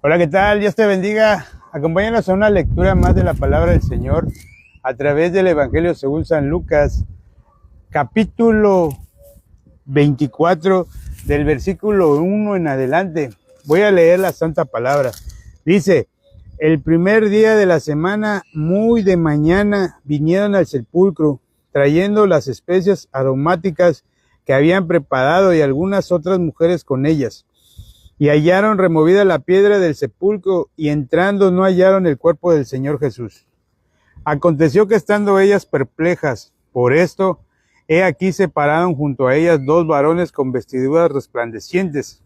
Hola, ¿qué tal? Dios te bendiga. Acompáñanos a una lectura más de la palabra del Señor a través del Evangelio según San Lucas, capítulo 24, del versículo 1 en adelante. Voy a leer la santa palabra. Dice: el primer día de la semana, muy de mañana, vinieron al sepulcro, trayendo las especias aromáticas que habían preparado y algunas otras mujeres con ellas. Y hallaron removida la piedra del sepulcro, y entrando no hallaron el cuerpo del Señor Jesús. Aconteció que estando ellas perplejas por esto, he aquí se pararon junto a ellas dos varones con vestiduras resplandecientes,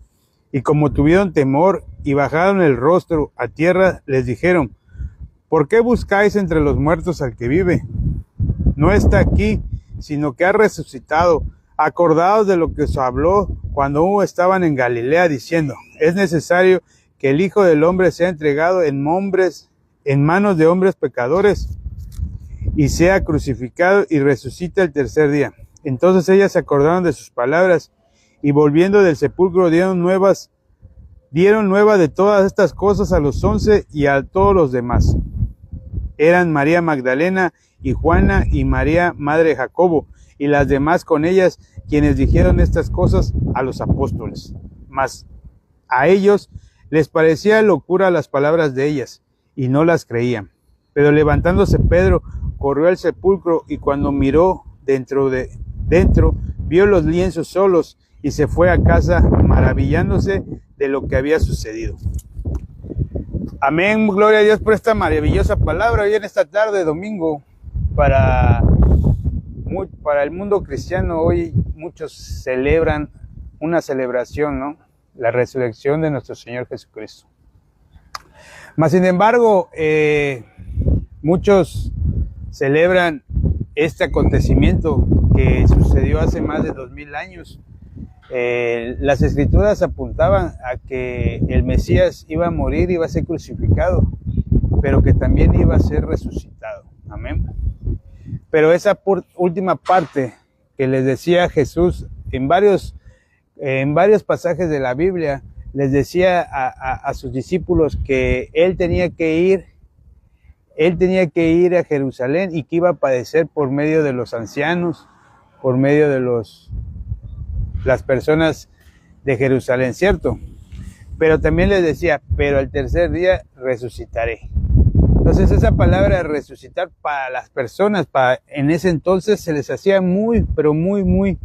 y como tuvieron temor y bajaron el rostro a tierra, les dijeron: ¿por qué buscáis entre los muertos al que vive? No está aquí, sino que ha resucitado. Acordaos de lo que os habló cuando estaban en Galilea, diciendo: es necesario que el Hijo del Hombre sea entregado en manos de hombres pecadores, y sea crucificado y resucite el tercer día. Entonces ellas se acordaron de sus palabras, y volviendo del sepulcro dieron nueva de todas estas cosas a los 11 y a todos los demás. Eran María Magdalena y Juana y María, madre de Jacobo, y las demás con ellas, quienes dijeron estas cosas a los apóstoles. Mas a ellos les parecía locura las palabras de ellas, y no las creían. Pero levantándose Pedro, corrió al sepulcro, y cuando miró dentro, vio los lienzos solos, y se fue a casa maravillándose de lo que había sucedido. Amén, gloria a Dios por esta maravillosa palabra. Hoy en esta tarde, domingo, para el mundo cristiano, hoy muchos celebran una celebración, ¿no? La resurrección de nuestro Señor Jesucristo. Mas, sin embargo, muchos celebran este acontecimiento que sucedió hace más de 2000 años. Las escrituras apuntaban a que el Mesías iba a morir, iba a ser crucificado, pero que también iba a ser resucitado. Amén. Pero esa última parte que les decía Jesús en varios pasajes de la Biblia, les decía a sus discípulos que él tenía que ir a Jerusalén, y que iba a padecer por medio de los ancianos, por medio de las personas de Jerusalén, ¿cierto? Pero también les decía: pero al tercer día resucitaré. Entonces esa palabra resucitar para las personas, en ese entonces se les hacía muy, pero muy,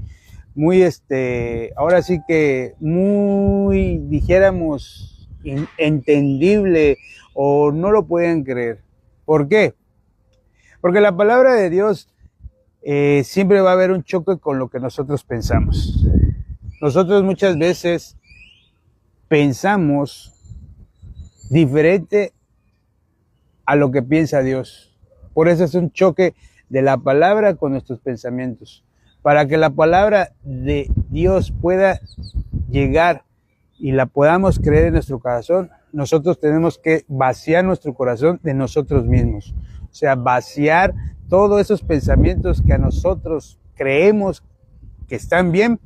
ahora sí que muy, dijéramos, entendible, o no lo podían creer. ¿Por qué? Porque la palabra de Dios siempre va a haber un choque con lo que nosotros pensamos. Nosotros muchas veces pensamos diferente a lo que piensa Dios. Por eso es un choque de la palabra con nuestros pensamientos. Para que la palabra de Dios pueda llegar y la podamos creer en nuestro corazón, nosotros tenemos que vaciar nuestro corazón de nosotros mismos. O sea, vaciar todos esos pensamientos que a nosotros creemos que están bien,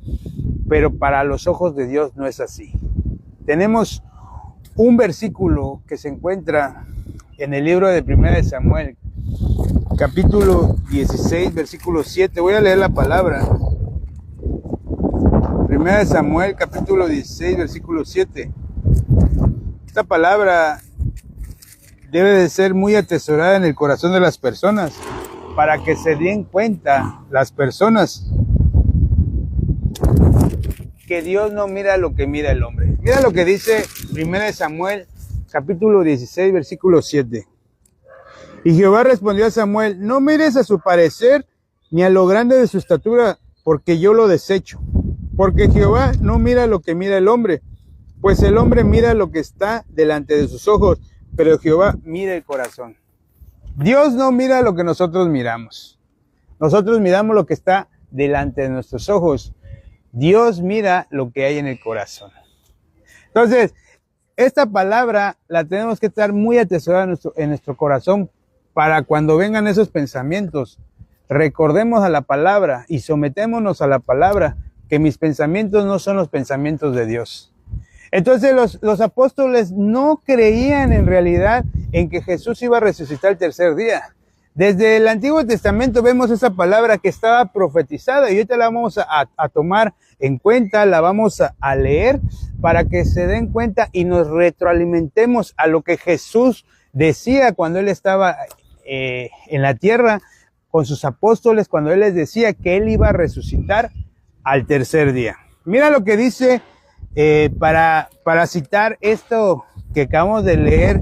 pero para los ojos de Dios no es así. Tenemos un versículo que se encuentra en el libro de 1 de Samuel, capítulo 16, versículo 7. Voy a leer la palabra. 1 de Samuel, capítulo 16, versículo 7. Esta palabra debe de ser muy atesorada en el corazón de las personas, para que se den cuenta las personas que Dios no mira lo que mira el hombre. Mira lo que dice 1 de Samuel, capítulo 16, versículo 7. Y Jehová respondió a Samuel: no mires a su parecer, ni a lo grande de su estatura, porque yo lo desecho. Porque Jehová no mira lo que mira el hombre, pues el hombre mira lo que está delante de sus ojos, pero Jehová mira el corazón. Dios no mira lo que nosotros miramos. Nosotros miramos lo que está delante de nuestros ojos. Dios mira lo que hay en el corazón. Entonces, esta palabra la tenemos que estar muy atesorada en nuestro corazón, para cuando vengan esos pensamientos, recordemos a la palabra y sometémonos a la palabra, que mis pensamientos no son los pensamientos de Dios. Entonces los apóstoles no creían en realidad en que Jesús iba a resucitar el tercer día. Desde el Antiguo Testamento vemos esa palabra que estaba profetizada y ahorita la vamos a tomar en cuenta, la vamos a leer para que se den cuenta y nos retroalimentemos a lo que Jesús decía cuando Él estaba en la tierra con sus apóstoles, cuando Él les decía que Él iba a resucitar al tercer día. Mira lo que dice, para citar esto que acabamos de leer,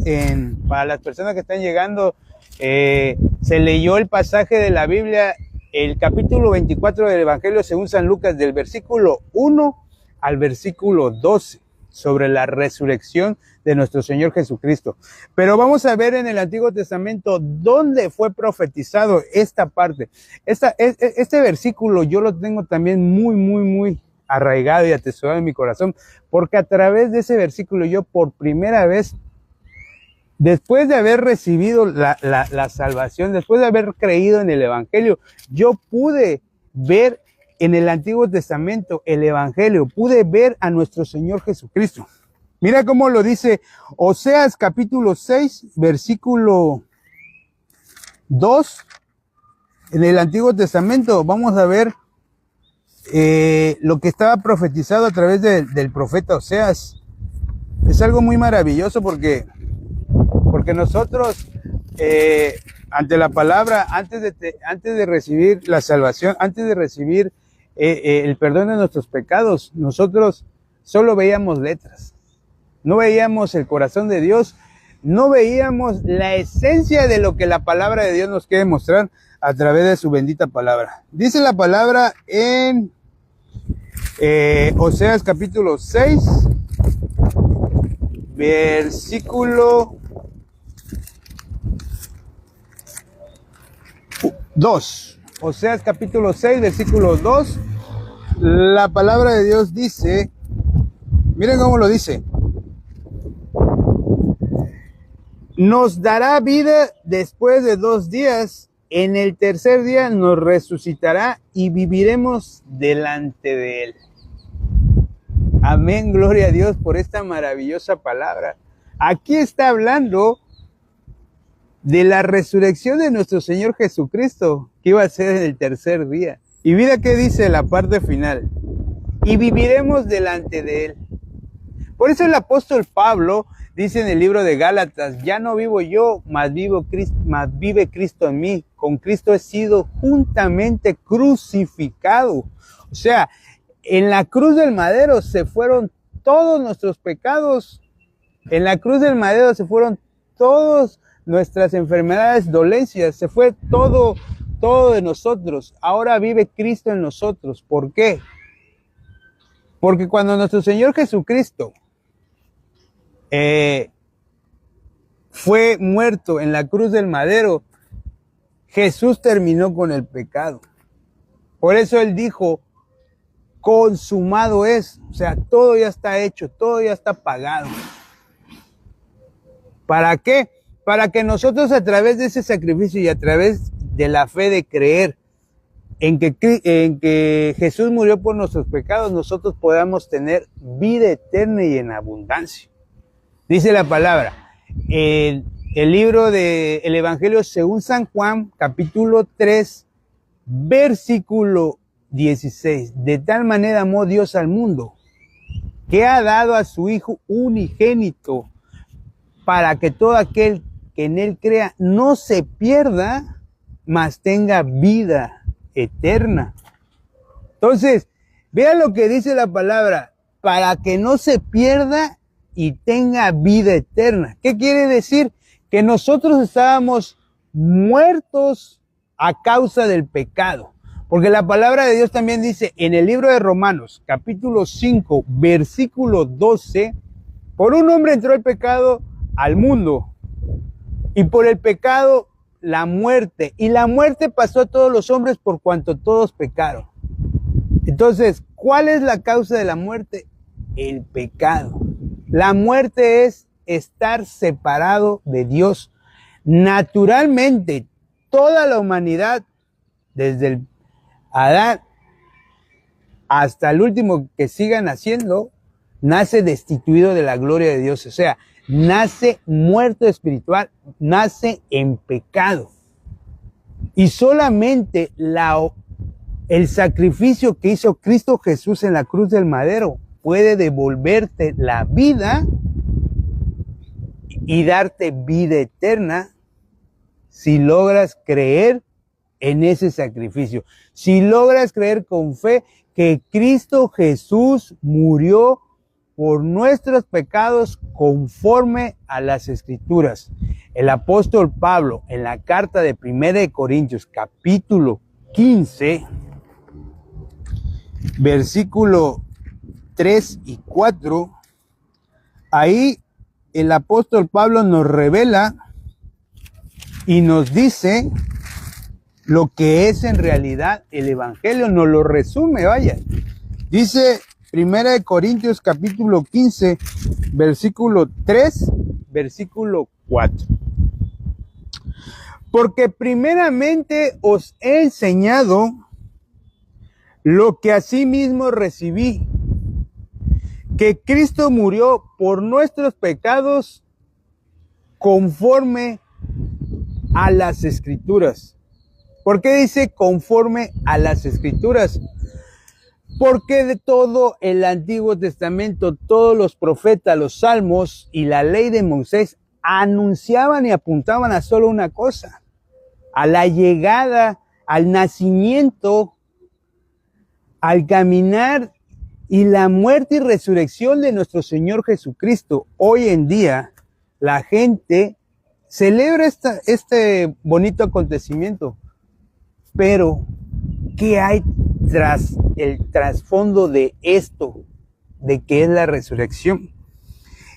para las personas que están llegando, se leyó el pasaje de la Biblia, el capítulo 24 del Evangelio según San Lucas, del versículo 1 al versículo 12, sobre la resurrección de nuestro Señor Jesucristo. Pero vamos a ver en el Antiguo Testamento dónde fue profetizado esta parte. Este versículo yo lo tengo también muy arraigado y atesorado en mi corazón, porque a través de ese versículo yo por primera vez, después de haber recibido la salvación, después de haber creído en el Evangelio, yo pude ver en el Antiguo Testamento el Evangelio, pude ver a nuestro Señor Jesucristo. Mira cómo lo dice Oseas capítulo 6, versículo 2. En el Antiguo Testamento vamos a ver lo que estaba profetizado a través del profeta Oseas. Es algo muy maravilloso porque nosotros, ante la palabra, antes de recibir la salvación, antes de recibir el perdón de nuestros pecados, nosotros solo veíamos letras. No veíamos el corazón de Dios, no veíamos la esencia de lo que la palabra de Dios nos quiere mostrar a través de su bendita palabra. Dice la palabra en Oseas capítulo 6, versículo 2. Oseas capítulo 6, versículo 2. La palabra de Dios dice, miren cómo lo dice: nos dará vida después de 2 días, en el tercer día nos resucitará y viviremos delante de Él. Amén, gloria a Dios por esta maravillosa palabra. Aquí está hablando de la resurrección de nuestro Señor Jesucristo, que iba a ser en el tercer día. Y mira qué dice la parte final: y viviremos delante de Él. Por eso el apóstol Pablo dice en el libro de Gálatas: ya no vivo yo, mas vive Cristo en mí. Con Cristo he sido juntamente crucificado. O sea, en la cruz del madero se fueron todos nuestros pecados. En la cruz del madero se fueron todas nuestras enfermedades, dolencias. Se fue todo de nosotros. Ahora vive Cristo en nosotros. ¿Por qué? Porque cuando nuestro Señor Jesucristo fue muerto en la cruz del madero, Jesús terminó con el pecado. Por eso Él dijo: consumado es. O sea, todo ya está hecho, todo ya está pagado. ¿Para qué? Para que nosotros, a través de ese sacrificio y a través de la fe de creer en que Jesús murió por nuestros pecados, nosotros podamos tener vida eterna y en abundancia. Dice la palabra, el libro del Evangelio según San Juan, capítulo 3, versículo 16. De tal manera amó Dios al mundo, que ha dado a su Hijo unigénito, para que todo aquel que en Él crea no se pierda, mas tenga vida eterna. Entonces, vean lo que dice la palabra: para que no se pierda y tenga vida eterna. ¿Qué quiere decir? Que nosotros estábamos muertos a causa del pecado. Porque la palabra de Dios también dice en el libro de Romanos, capítulo 5, versículo 12, por un hombre entró el pecado al mundo, y por el pecado la muerte, y la muerte pasó a todos los hombres por cuanto todos pecaron. Entonces, ¿cuál es la causa de la muerte? El pecado. La muerte es estar separado de Dios. Naturalmente, toda la humanidad, desde el Adán hasta el último que siga naciendo, nace destituido de la gloria de Dios, o sea, nace muerto espiritual, nace en pecado. Y solamente el sacrificio que hizo Cristo Jesús en la cruz del madero puede devolverte la vida y darte vida eterna si logras creer en ese sacrificio. Si logras creer con fe que Cristo Jesús murió por nuestros pecados conforme a las Escrituras. El apóstol Pablo, en la carta de 1 Corintios, capítulo 15, versículo 3 y 4, ahí el apóstol Pablo nos revela y nos dice lo que es en realidad el evangelio, nos lo resume, vaya. Dice 1 Corintios capítulo 15, versículo 3, versículo 4. Porque primeramente os he enseñado lo que asimismo recibí, que Cristo murió por nuestros pecados conforme a las Escrituras. ¿Por qué dice conforme a las Escrituras? Porque de todo el Antiguo Testamento, todos los profetas, los salmos y la ley de Moisés anunciaban y apuntaban a solo una cosa: a la llegada, al nacimiento, al caminar y la muerte y resurrección de nuestro Señor Jesucristo. Hoy en día la gente celebra este bonito acontecimiento, pero ¿qué hay tras el trasfondo de esto, de que es la resurrección?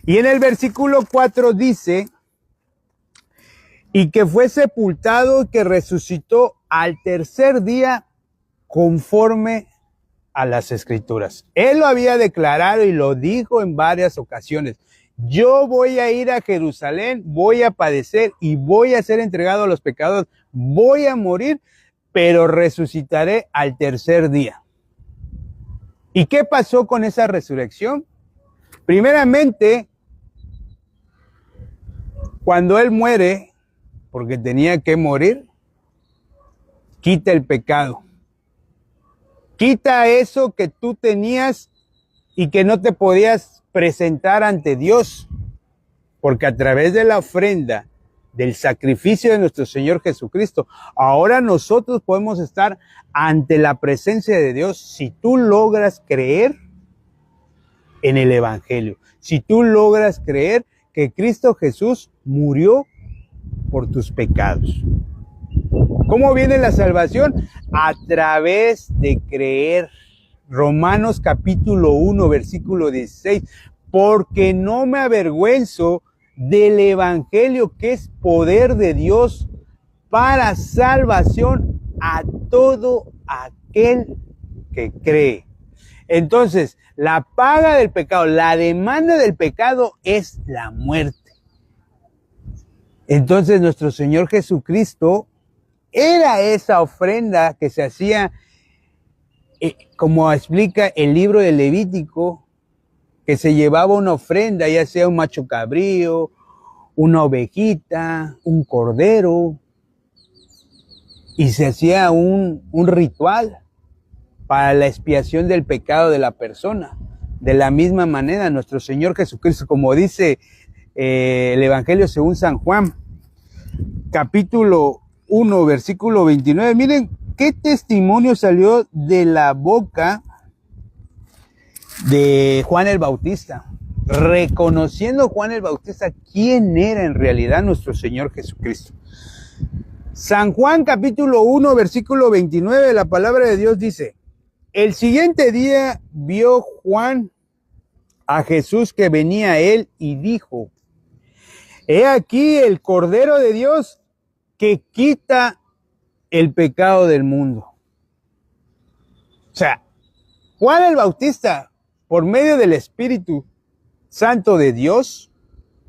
Y en el versículo 4 dice: y que fue sepultado y que resucitó al tercer día conforme a las Escrituras. Él lo había declarado y lo dijo en varias ocasiones: yo voy a ir a Jerusalén, voy a padecer y voy a ser entregado a los pecadores, voy a morir, pero resucitaré al tercer día. ¿Y qué pasó con esa resurrección? Primeramente, cuando Él muere, porque tenía que morir, quita el pecado. Quita eso que tú tenías y que no te podías presentar ante Dios, porque a través de la ofrenda, del sacrificio de nuestro Señor Jesucristo, ahora nosotros podemos estar ante la presencia de Dios si tú logras creer en el Evangelio, si tú logras creer que Cristo Jesús murió por tus pecados. ¿Cómo viene la salvación? A través de creer. Romanos capítulo 1, versículo 16. Porque no me avergüenzo del evangelio, que es poder de Dios para salvación a todo aquel que cree. Entonces, la paga del pecado, la demanda del pecado es la muerte. Entonces, nuestro Señor Jesucristo era esa ofrenda que se hacía, como explica el libro de Levítico, que se llevaba una ofrenda, ya sea un macho cabrío, una ovejita, un cordero, y se hacía un ritual para la expiación del pecado de la persona. De la misma manera, nuestro Señor Jesucristo, como dice el Evangelio según San Juan, capítulo 1, versículo 29, miren qué testimonio salió de la boca de Juan el Bautista, reconociendo Juan el Bautista quién era en realidad nuestro Señor Jesucristo. San Juan capítulo 1, versículo 29, la palabra de Dios dice: el siguiente día vio Juan a Jesús que venía a él y dijo: he aquí el Cordero de Dios que quita el pecado del mundo. O sea, Juan el Bautista, por medio del Espíritu Santo de Dios,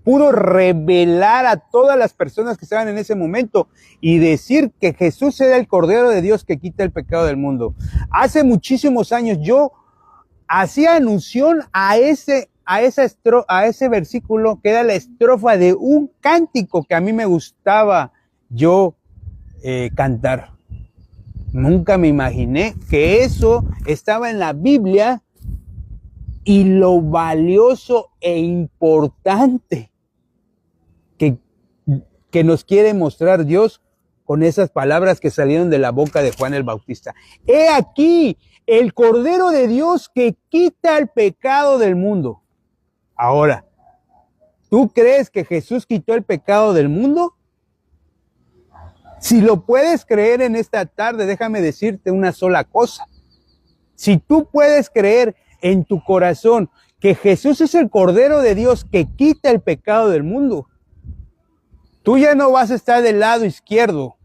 pudo revelar a todas las personas que estaban en ese momento y decir que Jesús era el Cordero de Dios que quita el pecado del mundo. Hace muchísimos años yo hacía alusión a ese versículo que era la estrofa de un cántico que a mí me gustaba yo cantar. Nunca me imaginé que eso estaba en la Biblia y lo valioso e importante que nos quiere mostrar Dios con esas palabras que salieron de la boca de Juan el Bautista. He aquí el Cordero de Dios que quita el pecado del mundo. Ahora, ¿tú crees que Jesús quitó el pecado del mundo? Si lo puedes creer en esta tarde, déjame decirte una sola cosa. Si tú puedes creer en tu corazón que Jesús es el Cordero de Dios que quita el pecado del mundo, tú ya no vas a estar del lado izquierdo,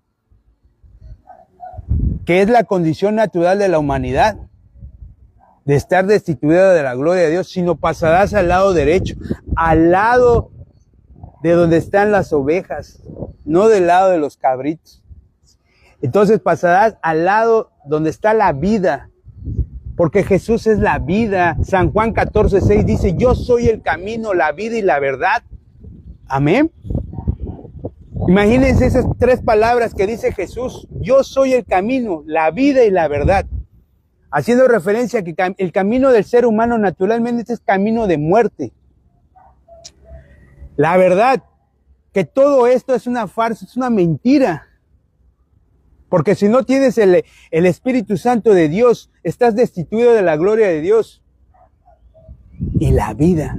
que es la condición natural de la humanidad, de estar destituida de la gloria de Dios, sino pasarás al lado derecho, al lado de donde están las ovejas, no del lado de los cabritos. Entonces pasarás al lado donde está la vida, porque Jesús es la vida. San Juan 14:6 dice, yo soy el camino, la vida y la verdad. Amén. Imagínense esas tres palabras que dice Jesús, yo soy el camino, la vida y la verdad. Haciendo referencia a que el camino del ser humano naturalmente es camino de muerte. La verdad, que todo esto es una farsa, es una mentira. Porque si no tienes el Espíritu Santo de Dios, estás destituido de la gloria de Dios. Y la vida.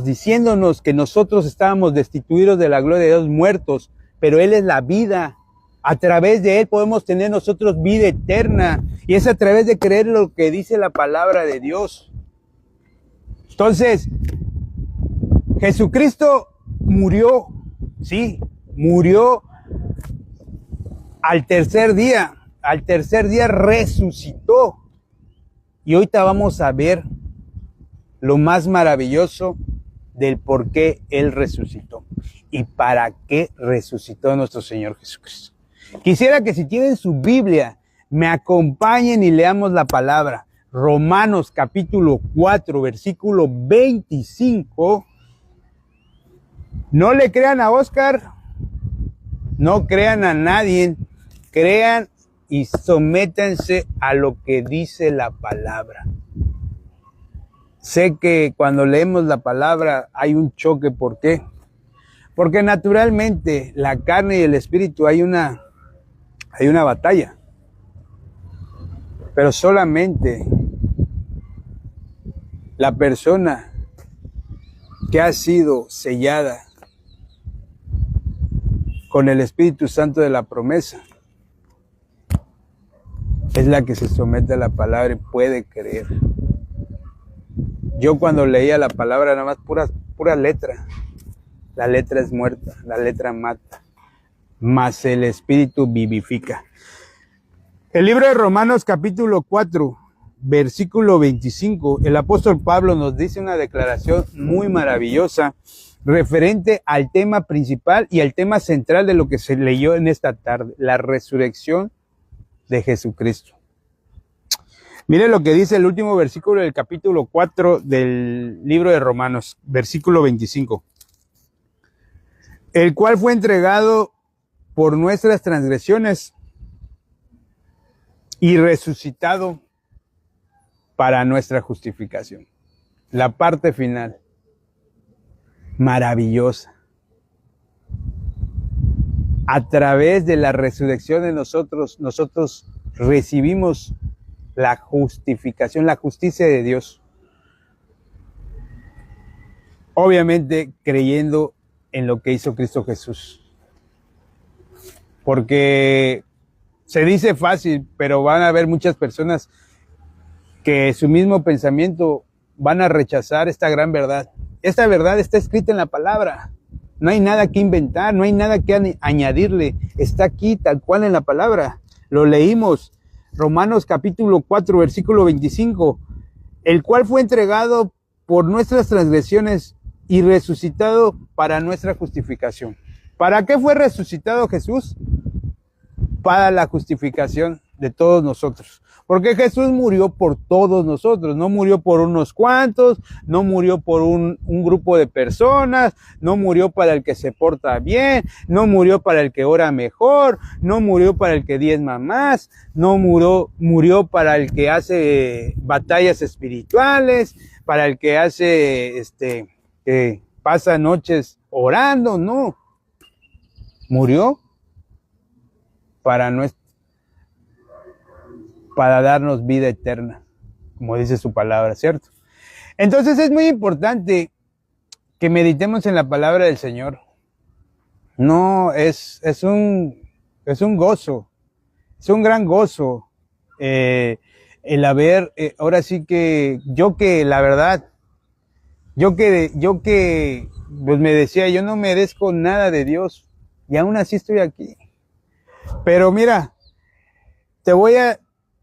Diciéndonos que nosotros estábamos destituidos de la gloria de Dios, muertos, pero Él es la vida. A través de Él podemos tener nosotros vida eterna. Y es a través de creer lo que dice la palabra de Dios. Entonces, Jesucristo murió, sí, murió al tercer día resucitó. Y ahorita vamos a ver lo más maravilloso del por qué Él resucitó y para qué resucitó nuestro Señor Jesucristo. Quisiera que si tienen su Biblia, me acompañen y leamos la palabra. Romanos capítulo 4, versículo 25. No le crean a Oscar, no crean a nadie, crean y sométanse a lo que dice la palabra. Sé que cuando leemos la palabra hay un choque, ¿por qué? Porque naturalmente la carne y el espíritu hay una batalla. Pero solamente la persona que ha sido sellada con el Espíritu Santo de la promesa es la que se somete a la palabra y puede creer. Yo cuando leía la palabra nada más pura letra. La letra es muerta, la letra mata, mas el Espíritu vivifica. El libro de Romanos capítulo 4, versículo 25, el apóstol Pablo nos dice una declaración muy maravillosa referente al tema principal y al tema central de lo que se leyó en esta tarde, la resurrección de Jesucristo. Mire lo que dice el último versículo del capítulo 4 del libro de Romanos, versículo 25. El cual fue entregado por nuestras transgresiones y resucitado para nuestra justificación. La parte final, maravillosa. A través de la resurrección de nosotros recibimos la justificación, la justicia de Dios. Obviamente creyendo en lo que hizo Cristo Jesús. Porque se dice fácil, pero van a haber muchas personas que su mismo pensamiento van a rechazar esta gran verdad. Esta verdad está escrita en la palabra. No hay nada que inventar, no hay nada que añadirle. Está aquí tal cual en la palabra. Lo leímos. Romanos capítulo 4, versículo 25. El cual fue entregado por nuestras transgresiones y resucitado para nuestra justificación. ¿Para qué fue resucitado Jesús? Para la justificación de todos nosotros. Porque Jesús murió por todos nosotros, no murió por unos cuantos, no murió por un grupo de personas, no murió para el que se porta bien, no murió para el que ora mejor, no murió para el que diezma más, no murió para el que hace batallas espirituales, para el que hace, que pasa noches orando, no. Murió para darnos vida eterna, como dice su palabra, ¿cierto? Entonces es muy importante que meditemos en la palabra del Señor. No, es un gozo, es un gran gozo el haber, ahora sí que la verdad, yo que pues me decía, yo no merezco nada de Dios y aún así estoy aquí. Pero mira,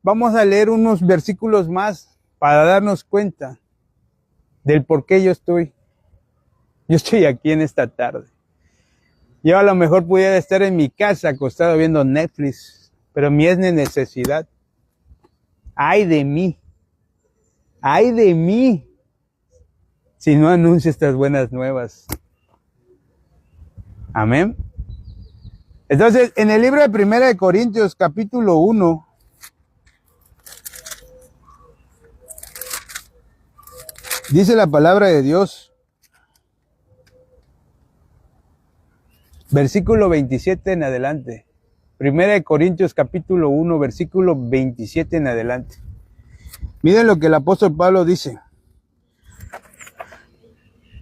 vamos a leer unos versículos más para darnos cuenta del por qué yo estoy aquí en esta tarde. Yo a lo mejor pudiera estar en mi casa acostado viendo Netflix, pero mi es necesidad. ¡Ay de mí! Si no anuncio estas buenas nuevas. Amén. Entonces, en el libro de 1 Corintios, capítulo 1, dice la palabra de Dios, versículo 27 en adelante. 1 Corintios, capítulo 1, versículo 27 en adelante. Miren lo que el apóstol Pablo dice.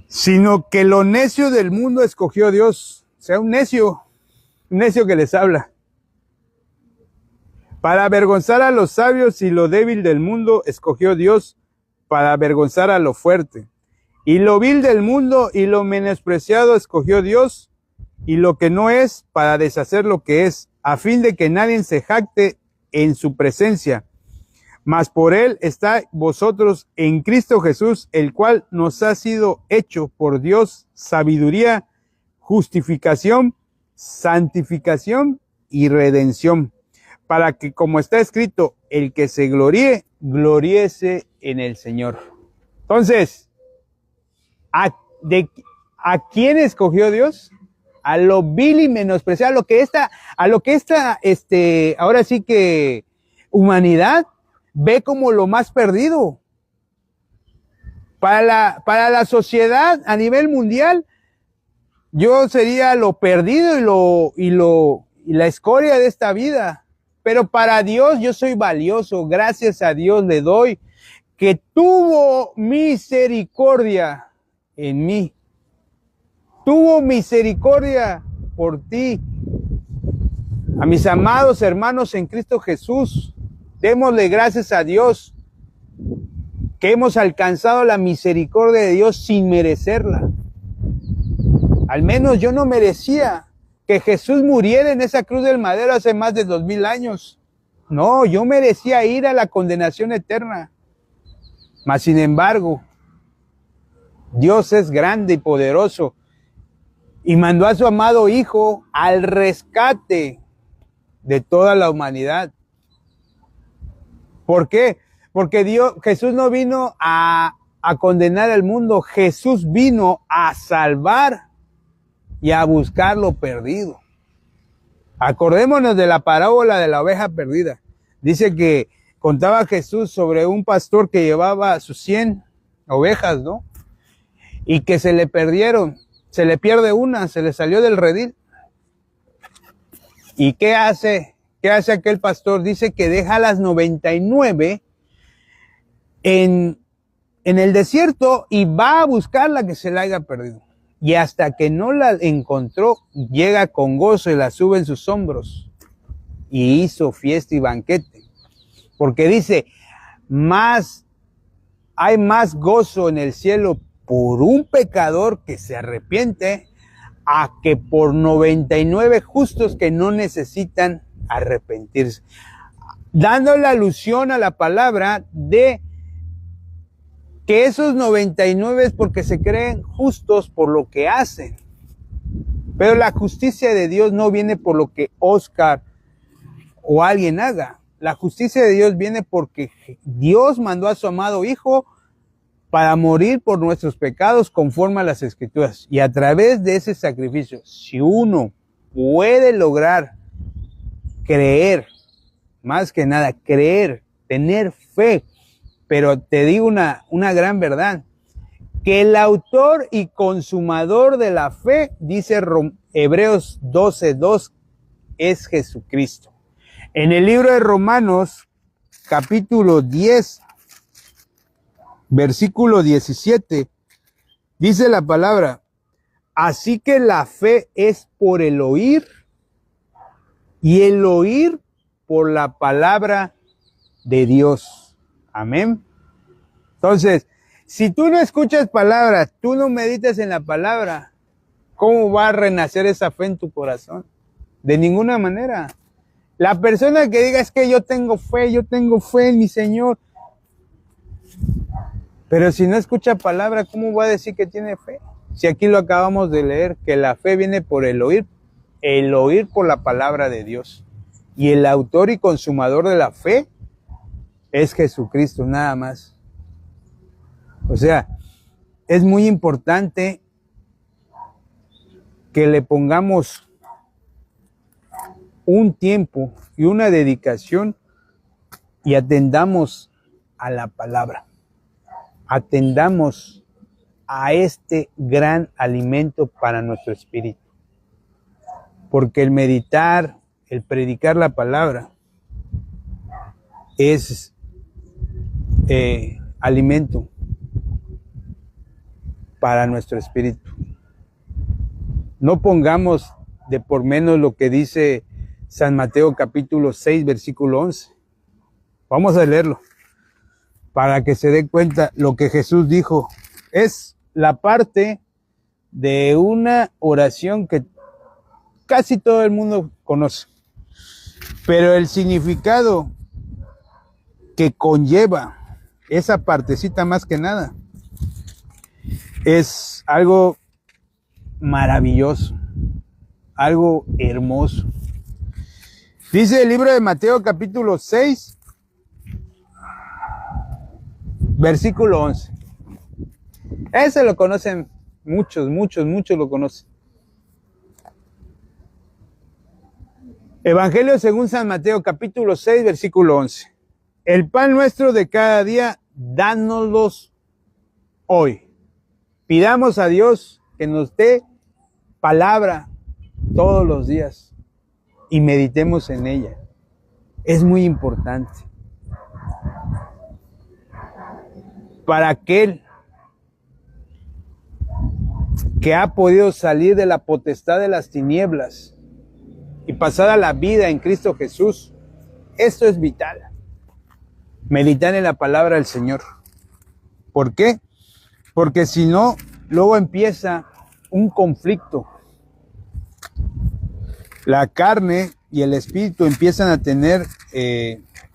Sino que lo necio del mundo escogió Dios. O sea, un necio que les habla. Para avergonzar a los sabios, y lo débil del mundo escogió Dios para avergonzar a lo fuerte. Y lo vil del mundo y lo menospreciado escogió Dios, y lo que no es para deshacer lo que es, a fin de que nadie se jacte en su presencia. Mas por él está vosotros en Cristo Jesús, el cual nos ha sido hecho por Dios sabiduría, justificación, santificación y redención, para que, como está escrito, el que se gloríe, gloríese en el Señor. Entonces, ¿a quién escogió Dios? A lo vil y menospreciado, a lo que esta, ahora sí que humanidad ve como lo más perdido. Para la sociedad a nivel mundial, yo sería lo perdido y la escoria de esta vida. Pero para Dios yo soy valioso. Gracias a Dios le doy que tuvo misericordia en mí. Tuvo misericordia por ti. A mis amados hermanos en Cristo Jesús, démosle gracias a Dios que hemos alcanzado la misericordia de Dios sin merecerla. Al menos yo no merecía que Jesús muriera en esa cruz del madero hace más de 2000 años. No, yo merecía ir a la condenación eterna. Mas sin embargo, Dios es grande y poderoso y mandó a su amado Hijo al rescate de toda la humanidad. ¿Por qué? Porque Jesús no vino a condenar al mundo, Jesús vino a salvar y a buscar lo perdido. Acordémonos de la parábola de la oveja perdida. Dice que contaba Jesús sobre un pastor que llevaba sus 100 ovejas, ¿no? Y que se le perdieron, se le pierde una, se le salió del redil. ¿Y qué hace? ¿Qué hace aquel pastor? Dice que deja las 99 en el desierto y va a buscar la que se le haya perdido. Y hasta que no la encontró, llega con gozo y la sube en sus hombros. Y hizo fiesta y banquete. Porque dice, hay más gozo en el cielo por un pecador que se arrepiente a que por 99 justos que no necesitan arrepentirse. Dando la alusión a la palabra de que esos 99 es porque se creen justos por lo que hacen. Pero la justicia de Dios no viene por lo que Oscar o alguien haga. La justicia de Dios viene porque Dios mandó a su amado Hijo para morir por nuestros pecados conforme a las Escrituras. Y a través de ese sacrificio, si uno puede lograr creer, más que nada, creer, tener fe, pero te digo una gran verdad, que el autor y consumador de la fe, dice Hebreos 12:2, es Jesucristo. En el libro de Romanos, capítulo 10, versículo 17, dice la palabra, así que la fe es por el oír, y el oír por la palabra de Dios. Amén. Entonces, si tú no escuchas palabras, tú no meditas en la palabra, ¿cómo va a renacer esa fe en tu corazón? De ninguna manera. La persona que diga es que yo tengo fe en mi Señor. Pero si no escucha palabra, ¿cómo va a decir que tiene fe? Si aquí lo acabamos de leer, que la fe viene por el oír por la palabra de Dios. Y el autor y consumador de la fe es Jesucristo, nada más. O sea, es muy importante que le pongamos un tiempo y una dedicación y atendamos a la palabra. Atendamos a este gran alimento para nuestro espíritu. Porque el meditar, el predicar la palabra es alimento para nuestro espíritu. No pongamos de por menos lo que dice San Mateo capítulo 6, versículo 11. Vamos a leerlo para que se dé cuenta lo que Jesús dijo. Es la parte de una oración que casi todo el mundo conoce, pero el significado que conlleva esa partecita más que nada es algo maravilloso, algo hermoso. Dice el libro de Mateo capítulo 6, versículo 11. Ese lo conocen muchos lo conocen. Evangelio según San Mateo capítulo 6, versículo 11. El pan nuestro de cada día, dánoslos hoy. Pidamos a Dios que nos dé palabra todos los días y meditemos en ella. Es muy importante. Para aquel que ha podido salir de la potestad de las tinieblas y pasar a la vida en Cristo Jesús, esto es vital. Meditar en la palabra del Señor. ¿Por qué? Porque si no, luego empieza un conflicto. La carne y el espíritu empiezan a tener,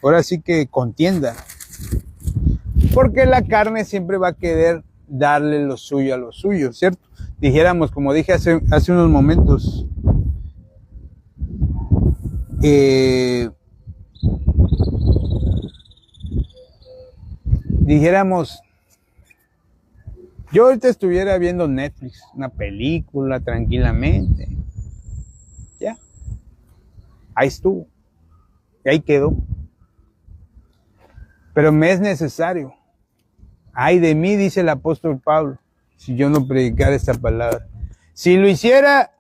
ahora sí que contienda. Porque la carne siempre va a querer darle lo suyo a lo suyo, ¿cierto? Dijéramos, como dije hace unos momentos, dijéramos, yo ahorita estuviera viendo Netflix, una película tranquilamente, ya, ahí estuvo, y ahí quedó. Pero me es necesario. Ay de mí, dice el apóstol Pablo, si yo no predicara esta palabra. Si lo hiciera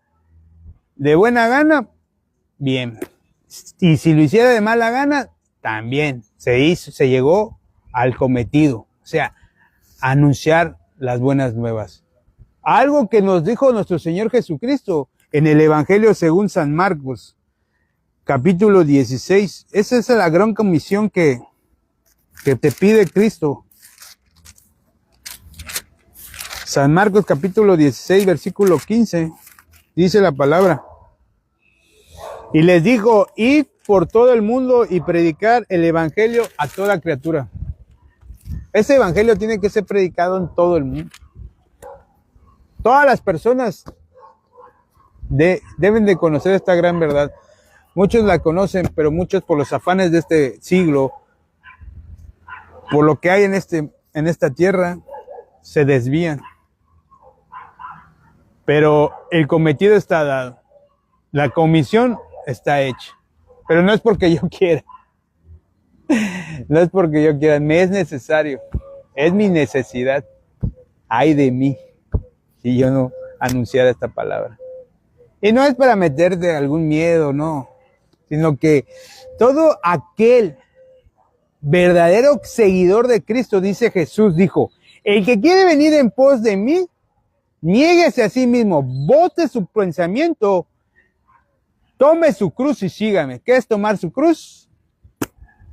de buena gana, bien. Y si lo hiciera de mala gana, también. Se llegó al cometido. O sea, anunciar las buenas nuevas. Algo que nos dijo nuestro Señor Jesucristo en el Evangelio según San Marcos, capítulo 16. Esa es la gran comisión que te pide Cristo. San Marcos capítulo 16, versículo 15, dice la palabra. Y les dijo, id por todo el mundo y predicar el evangelio a toda criatura. Ese evangelio tiene que ser predicado en todo el mundo. Todas las personas deben de conocer esta gran verdad. Muchos la conocen, pero muchos por los afanes de este siglo, por lo que hay en esta tierra, se desvían. Pero el cometido está dado. La comisión está hecha. Pero no es porque yo quiera. No es porque yo quiera. Me es necesario. Es mi necesidad. Ay de mí si yo no anunciara esta palabra. Y no es para meterte algún miedo, no. Sino que todo aquel verdadero seguidor de Cristo, dice Jesús, dijo, el que quiere venir en pos de mí, niéguese a sí mismo, bote su pensamiento, tome su cruz y sígame. ¿Qué es tomar su cruz?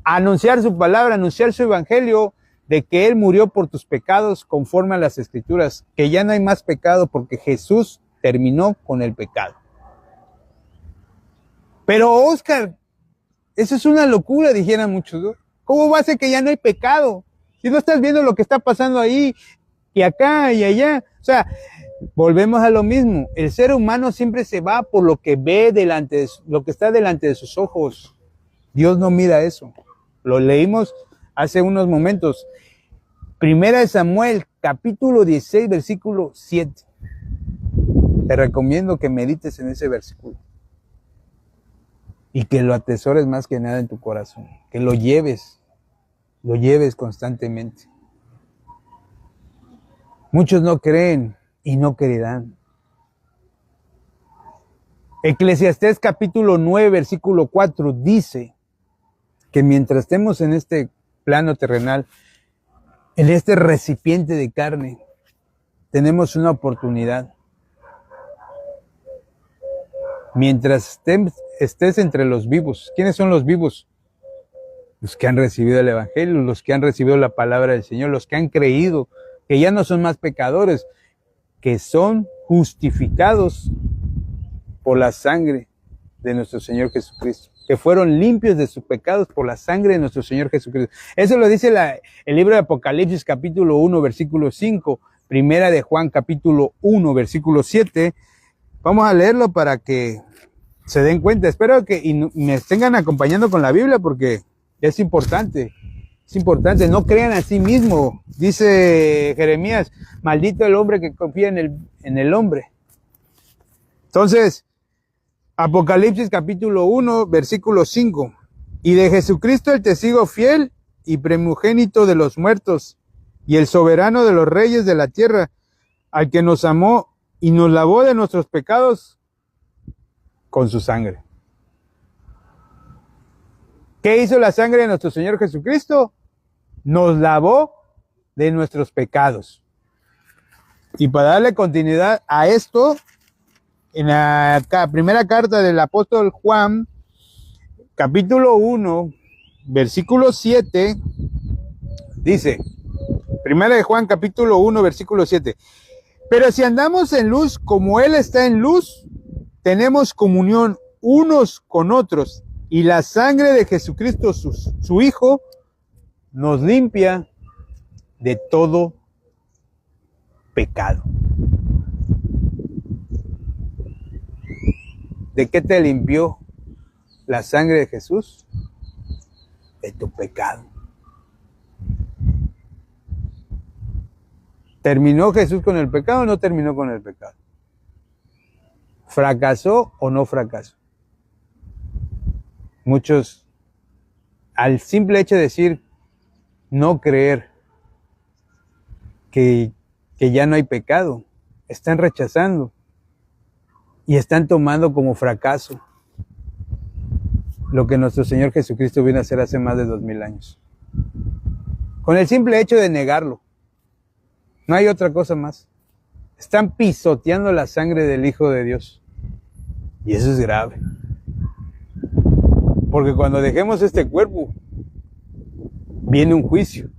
Anunciar su palabra, anunciar su evangelio, de que Él murió por tus pecados conforme a las Escrituras, que ya no hay más pecado porque Jesús terminó con el pecado. Pero Oscar, eso es una locura, dijeran muchos, ¿no? ¿Cómo va a ser que ya no hay pecado? Si no estás viendo lo que está pasando ahí, y acá y allá. O sea, volvemos a lo mismo. El ser humano siempre se va por lo que ve lo que está delante de sus ojos. Dios no mira eso. Lo leímos hace unos momentos. Primera de Samuel, capítulo 16, versículo 7. Te recomiendo que medites en ese versículo. Y que lo atesores más que nada en tu corazón. Que lo lleves constantemente. Muchos no creen y no creerán. Eclesiastés capítulo 9, versículo 4 dice que mientras estemos en este plano terrenal, en este recipiente de carne, tenemos una oportunidad. Mientras estés entre los vivos. ¿Quiénes son los vivos? Los que han recibido el evangelio, los que han recibido la palabra del Señor, los que han creído que ya no son más pecadores, que son justificados por la sangre de nuestro Señor Jesucristo, que fueron limpios de sus pecados por la sangre de nuestro Señor Jesucristo. Eso lo dice el libro de Apocalipsis capítulo 1, versículo 5, primera de Juan capítulo 1, versículo 7. Vamos a leerlo para que se den cuenta. Espero que me estén acompañando con la Biblia porque es importante. Es importante, no crean a sí mismo. Dice Jeremías, maldito el hombre que confía en el hombre. Entonces, Apocalipsis capítulo 1, versículo 5. Y de Jesucristo el testigo fiel y primogénito de los muertos y el soberano de los reyes de la tierra, al que nos amó y nos lavó de nuestros pecados con su sangre. ¿Qué hizo la sangre de nuestro Señor Jesucristo? Nos lavó de nuestros pecados. Y para darle continuidad a esto, en la primera carta del apóstol Juan, capítulo 1, versículo 7, dice, primera de Juan, capítulo 1, versículo 7, pero si andamos en luz como Él está en luz, tenemos comunión unos con otros, y la sangre de Jesucristo, su Hijo, nos limpia de todo pecado. ¿De qué te limpió la sangre de Jesús? De tu pecado. ¿Terminó Jesús con el pecado o no terminó con el pecado? ¿Fracasó o no fracasó? Muchos, al simple hecho de decir, no creer que ya no hay pecado, están rechazando y están tomando como fracaso lo que nuestro Señor Jesucristo vino a hacer hace más de 2000 años. Con el simple hecho de negarlo. No hay otra cosa más. Están pisoteando la sangre del Hijo de Dios. Y eso es grave. Porque cuando dejemos este cuerpo, viene un juicio.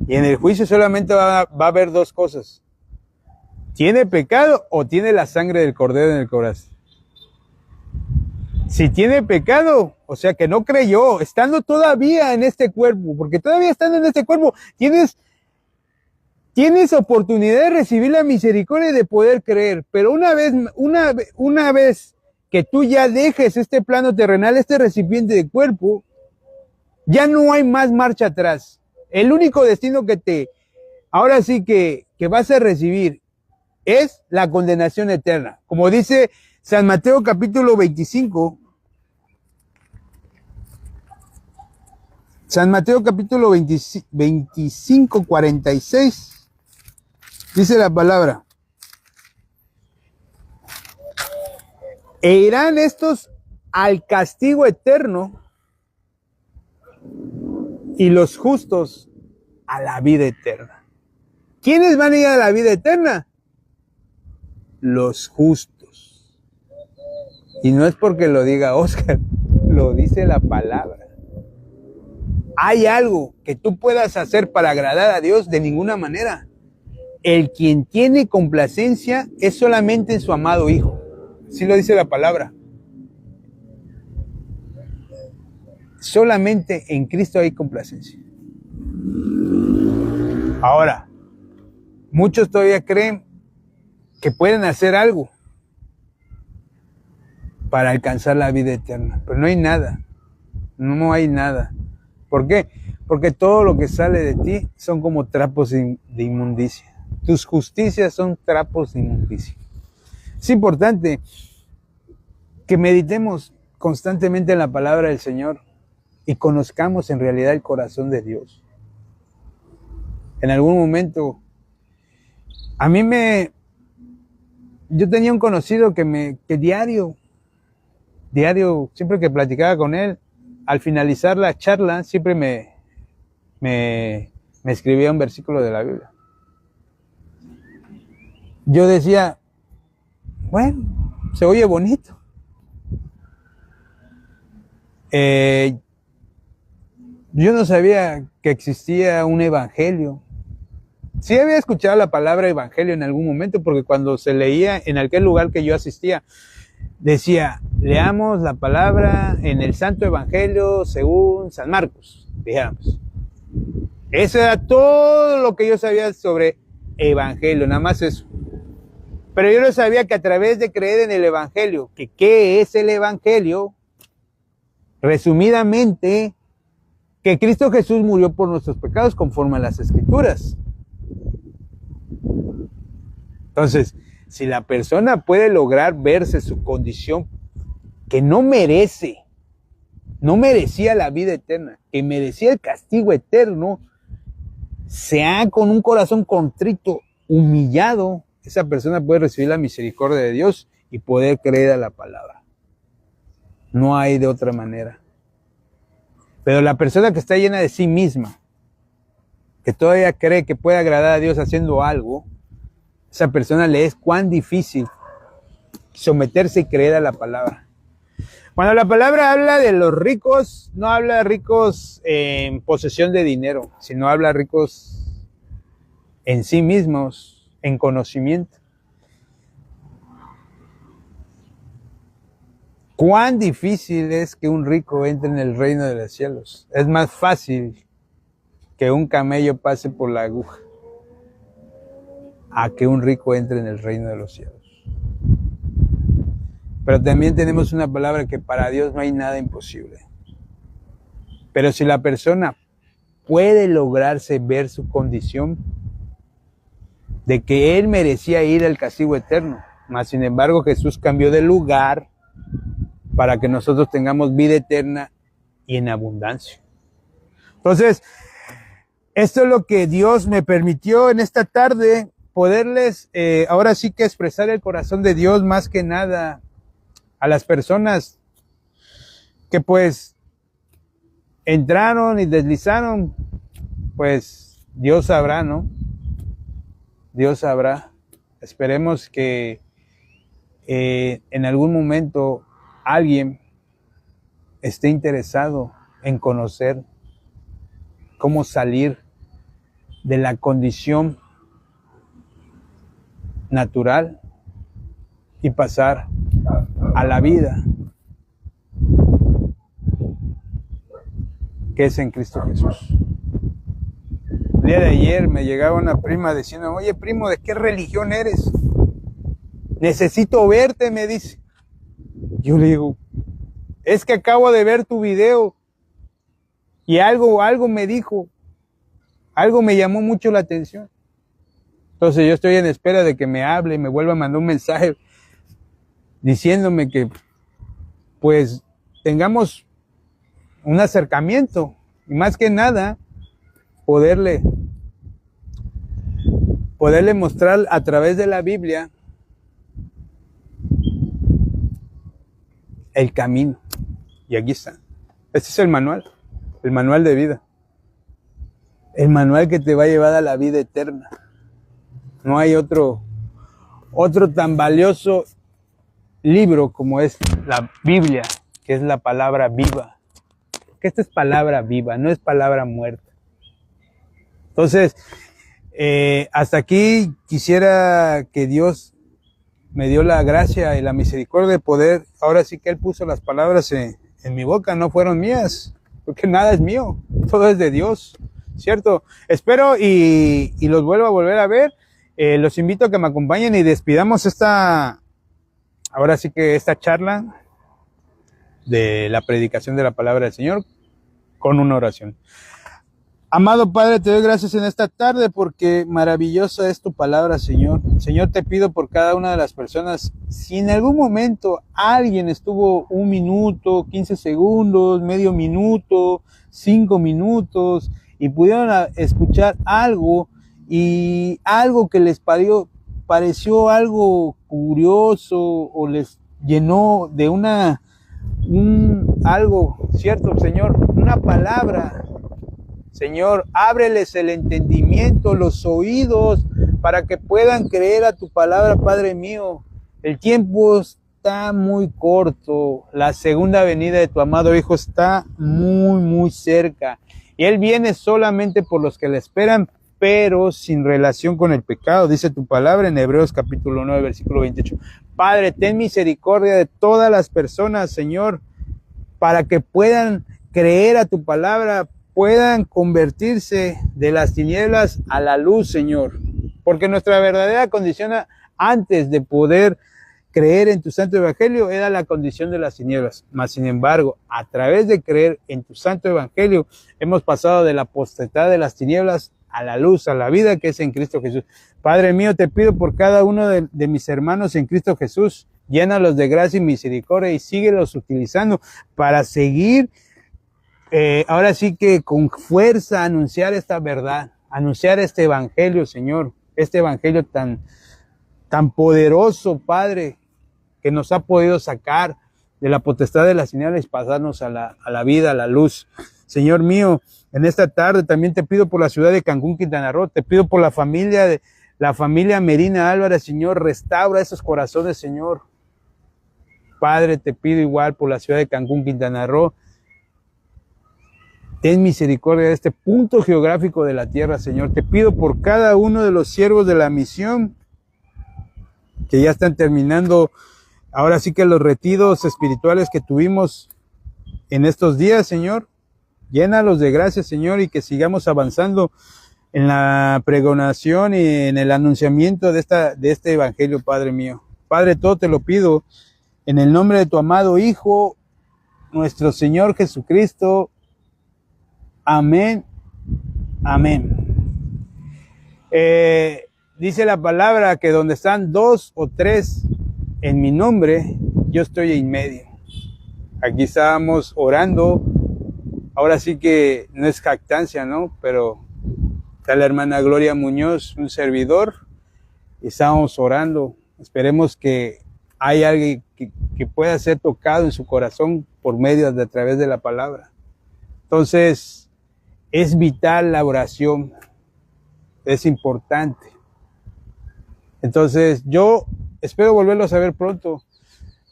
Y en el juicio solamente va a haber dos cosas. ¿Tiene pecado o tiene la sangre del Cordero en el corazón? Si tiene pecado, o sea que no creyó, estando todavía en este cuerpo, porque todavía estando en este cuerpo, tienes oportunidad de recibir la misericordia y de poder creer. Pero una vez que tú ya dejes este plano terrenal, este recipiente de cuerpo, ya no hay más marcha atrás. El único destino ahora sí que vas a recibir es la condenación eterna. Como dice San Mateo capítulo 25, San Mateo capítulo 25, 46, dice la palabra: e irán estos al castigo eterno y los justos a la vida eterna. ¿Quiénes van a ir a la vida eterna? Los justos. Y no es porque lo diga Oscar, lo dice la palabra. ¿Hay algo que tú puedas hacer para agradar a Dios? De ninguna manera. El quien tiene complacencia es solamente en su amado Hijo. Así lo dice la palabra. Solamente en Cristo hay complacencia. Ahora, muchos todavía creen que pueden hacer algo para alcanzar la vida eterna, pero no hay nada. No hay nada. ¿Por qué? Porque todo lo que sale de ti son como trapos de inmundicia. Tus justicias son trapos de inmundicia. Es importante que meditemos constantemente en la palabra del Señor y conozcamos en realidad el corazón de Dios. En algún momento, yo tenía un conocido que diario, siempre que platicaba con él, al finalizar la charla, siempre me escribía un versículo de la Biblia. Yo decía, bueno, se oye bonito. Yo no sabía que existía un evangelio. Sí había escuchado la palabra evangelio en algún momento, porque cuando se leía en aquel lugar que yo asistía, decía, leamos la palabra en el Santo Evangelio según San Marcos, digamos. Eso era todo lo que yo sabía sobre evangelio, nada más eso. Pero yo no sabía que a través de creer en el evangelio, ¿qué es el evangelio? Resumidamente, que Cristo Jesús murió por nuestros pecados conforme a las Escrituras. Entonces, si la persona puede lograr verse su condición que no merecía la vida eterna, que merecía el castigo eterno, sea con un corazón contrito, humillado, esa persona puede recibir la misericordia de Dios y poder creer a la palabra. No hay de otra manera. Pero la persona que está llena de sí misma, que todavía cree que puede agradar a Dios haciendo algo, esa persona le es cuán difícil someterse y creer a la palabra. Cuando la palabra habla de los ricos, no habla de ricos en posesión de dinero, sino habla de ricos en sí mismos, en conocimiento. Cuán difícil es que un rico entre en el reino de los cielos. Es más fácil que un camello pase por la aguja a que un rico entre en el reino de los cielos. Pero también tenemos una palabra que para Dios no hay nada imposible. Pero si la persona puede lograrse ver su condición de que él merecía ir al castigo eterno, mas sin embargo Jesús cambió de lugar para que nosotros tengamos vida eterna y en abundancia. Entonces, esto es lo que Dios me permitió en esta tarde, poderles ahora sí que expresar el corazón de Dios más que nada a las personas que pues entraron y deslizaron, pues Dios sabrá, ¿no? Dios sabrá. Esperemos que en algún momento alguien esté interesado en conocer cómo salir de la condición natural y pasar a la vida que es en Cristo Jesús. El día de ayer me llegaba una prima diciendo, oye primo, ¿de qué religión eres? Necesito verte, me dice. Yo le digo, es que acabo de ver tu video y algo me dijo, algo me llamó mucho la atención. Entonces yo estoy en espera de que me hable y me vuelva a mandar un mensaje diciéndome que pues tengamos un acercamiento y más que nada poderle mostrar a través de la Biblia el camino. Y aquí está. Este es el manual de vida. El manual que te va a llevar a la vida eterna. No hay otro tan valioso libro como es la Biblia, que es la palabra viva. Que esta es palabra viva, no es palabra muerta. Entonces, hasta aquí quisiera que Dios me dio la gracia y la misericordia de poder, ahora sí que Él puso las palabras en mi boca, no fueron mías, porque nada es mío, todo es de Dios, ¿cierto? Espero y los vuelvo a volver a ver. Los invito a que me acompañen y despidamos ahora sí que esta charla de la predicación de la palabra del Señor con una oración. Amado Padre, te doy gracias en esta tarde porque maravillosa es tu palabra, Señor. Señor, te pido por cada una de las personas, si en algún momento alguien estuvo 1 minuto, 15 segundos, medio minuto, 5 minutos y pudieron escuchar algo y algo que les pareció algo curioso o les llenó de algo, ¿cierto, Señor? Una palabra. Señor, ábreles el entendimiento, los oídos, para que puedan creer a tu palabra, Padre mío. El tiempo está muy corto. La segunda venida de tu amado Hijo está muy, muy cerca. Y Él viene solamente por los que le esperan, pero sin relación con el pecado. Dice tu palabra en Hebreos capítulo 9, versículo 28. Padre, ten misericordia de todas las personas, Señor, para que puedan creer a tu palabra, puedan convertirse de las tinieblas a la luz, Señor. Porque nuestra verdadera condición antes de poder creer en tu santo evangelio era la condición de las tinieblas. Mas, sin embargo, a través de creer en tu santo evangelio, hemos pasado de la potestad de las tinieblas a la luz, a la vida que es en Cristo Jesús. Padre mío, te pido por cada uno de mis hermanos en Cristo Jesús, llénalos de gracia y misericordia y síguelos utilizando para seguir ahora sí que con fuerza anunciar esta verdad, anunciar este evangelio, Señor, este evangelio tan poderoso, Padre, que nos ha podido sacar de la potestad de las tinieblas y pasarnos a la vida, a la luz. Señor mío, en esta tarde también te pido por la ciudad de Cancún, Quintana Roo, te pido por la familia Medina Álvarez, Señor, restaura esos corazones, Señor. Padre, te pido igual por la ciudad de Cancún, Quintana Roo. Ten misericordia de este punto geográfico de la tierra, Señor. Te pido por cada uno de los siervos de la misión que ya están terminando, ahora sí que los retiros espirituales que tuvimos en estos días, Señor. Llénalos de gracia, Señor, y que sigamos avanzando en la pregonación y en el anunciamiento de este evangelio, Padre mío. Padre, todo te lo pido en el nombre de tu amado Hijo, nuestro Señor Jesucristo. Amén, amén. Dice la palabra que donde están 2 o 3 en mi nombre, yo estoy en medio. Aquí estábamos orando, ahora sí que no es jactancia, ¿no? Pero está la hermana Gloria Muñoz, un servidor, y estábamos orando. Esperemos que hay alguien que pueda ser tocado en su corazón por medio a través de la palabra. Entonces, es vital la oración, es importante. Entonces, yo espero volverlos a ver pronto.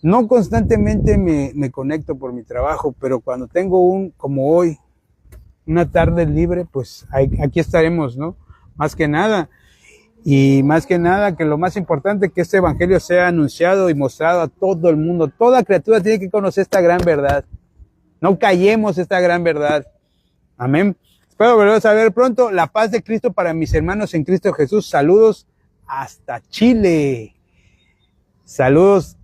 No constantemente me conecto por mi trabajo, pero cuando tengo como hoy, una tarde libre, pues aquí estaremos, ¿no? Más que nada. Y más que nada, que lo más importante, que este evangelio sea anunciado y mostrado a todo el mundo. Toda criatura tiene que conocer esta gran verdad. No callemos esta gran verdad. Amén. Espero volveros a ver pronto. La paz de Cristo para mis hermanos en Cristo Jesús. Saludos hasta Chile. Saludos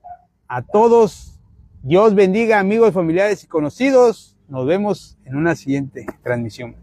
a todos Dios bendiga, amigos, familiares y conocidos. Nos vemos en una siguiente transmisión.